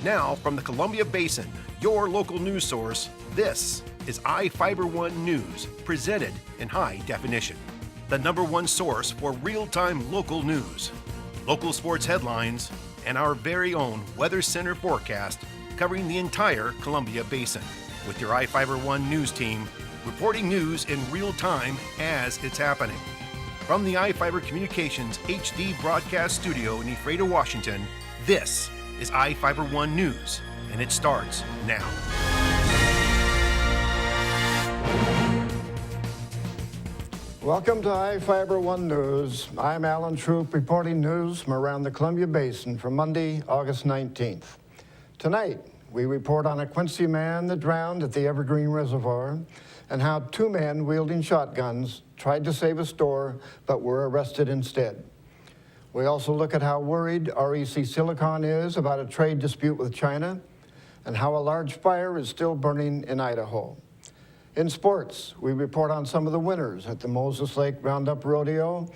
Now, from the Columbia Basin, your local news source, this is iFIBER 1 News, presented in high definition. The #1 source for real-time local news, local sports headlines, and our very own Weather Center forecast covering the entire Columbia Basin. With your iFIBER 1 News team, reporting news in real time as it's happening. From the iFIBER Communications HD broadcast studio in Ephrata, Washington, this is iFIBER 1 News, and it starts now. Welcome to iFIBER 1 News. I'm Alan Troop reporting news from around the Columbia Basin for Monday, August 19th. Tonight, we report on a Quincy man that drowned at the Evergreen Reservoir and how 2 men wielding shotguns tried to save a store but were arrested instead. We also look at how worried REC Silicon is about a trade dispute with China and how a large fire is still burning in Idaho. In sports, we report on some of the winners at the Moses Lake Roundup Rodeo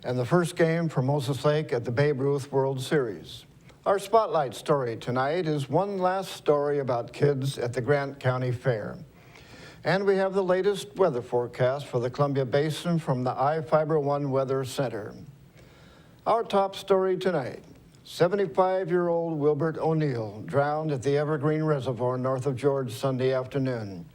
and the first game for Moses Lake at the Babe Ruth World Series. Our spotlight story tonight is one last story about kids at the Grant County Fair. And we have the latest weather forecast for the Columbia Basin from the iFIBER 1 Weather Center. Our top story tonight, 75-year-old Wilbert O'Neill drowned at the Evergreen Reservoir north of George Sunday afternoon.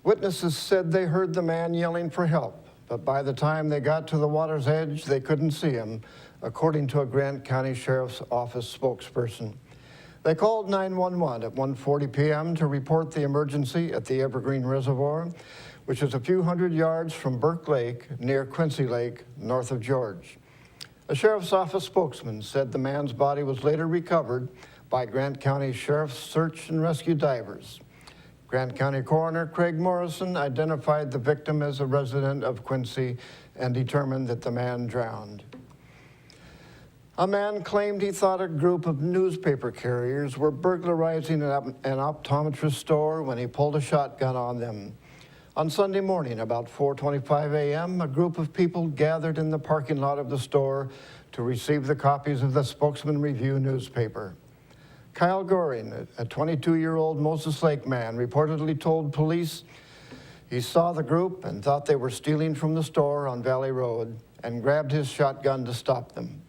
Witnesses said they heard the man yelling for help, but by the time they got to the water's edge, they couldn't see him, according to a Grant County Sheriff's Office spokesperson. They called 911 at 1:40 p.m. to report the emergency at the Evergreen Reservoir, which is a few hundred yards from Burke Lake near Quincy Lake, north of George. A Sheriff's Office spokesman said the man's body was later recovered by Grant County Sheriff's search and rescue divers. Grant County Coroner Craig Morrison identified the victim as a resident of Quincy and determined that the man drowned. A man claimed he thought a group of newspaper carriers were burglarizing an optometrist store when he pulled a shotgun on them. On Sunday morning, about 4:25 a.m., a group of people gathered in the parking lot of the store to receive the copies of the Spokesman Review newspaper. Kyle Goring, a 22-year-old Moses Lake man, reportedly told police he saw the group and thought they were stealing from the store on Valley Road and grabbed his shotgun to stop them.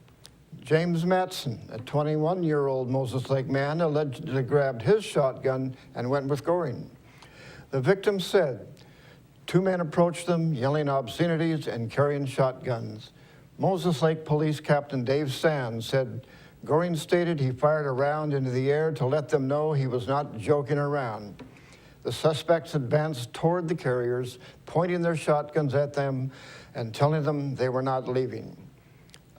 James Matson, a 21-year-old Moses Lake man, allegedly grabbed his shotgun and went with Goring. The victim said 2 men approached them, yelling obscenities and carrying shotguns. Moses Lake Police Captain Dave Sands said Goring stated he fired a round into the air to let them know he was not joking around. The suspects advanced toward the carriers, pointing their shotguns at them and telling them they were not leaving.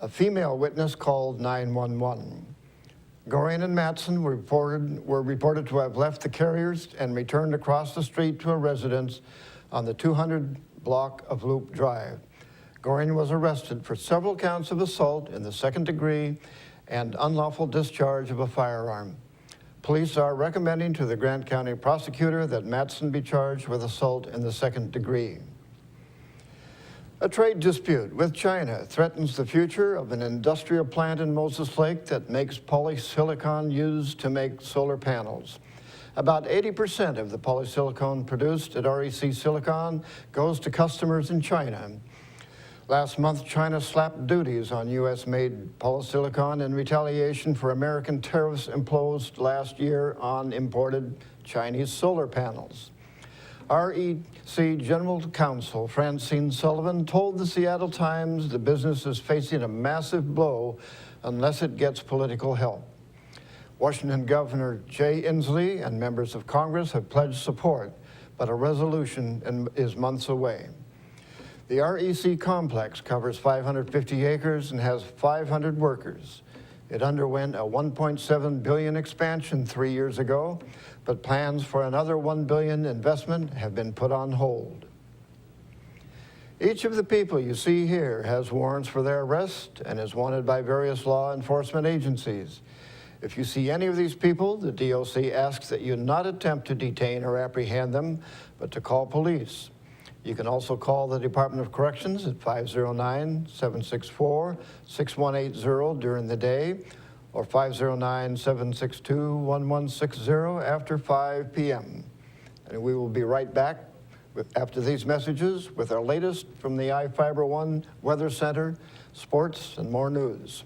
A female witness called 911. Goring and Matson were reported to have left the carriers and returned across the street to a residence on the 200 block of Loop Drive. Goring was arrested for several counts of assault in the 2nd degree and unlawful discharge of a firearm. Police are recommending to the Grant County prosecutor that Matson be charged with assault in the 2nd degree. A trade dispute with China threatens the future of an industrial plant in Moses Lake that makes polysilicon used to make solar panels. About 80% of the polysilicon produced at REC Silicon goes to customers in China. Last month, China slapped duties on U.S.-made polysilicon in retaliation for American tariffs imposed last year on imported Chinese solar panels. REC General Counsel Francine Sullivan told the Seattle Times the business is facing a massive blow unless it gets political help. Washington Governor Jay Inslee and members of Congress have pledged support, but a resolution is months away. The REC complex covers 550 acres and has 500 workers. It underwent a $1.7 billion expansion 3 years ago, but plans for another $1 billion investment have been put on hold. Each of the people you see here has warrants for their arrest and is wanted by various law enforcement agencies. If you see any of these people, the DOC asks that you not attempt to detain or apprehend them, but to call police. You can also call the Department of Corrections at 509-764-6180 during the day, or 509-762-1160 after 5 p.m. And we will be right back after these messages with our latest from the iFIBER One Weather Center, sports, and more news.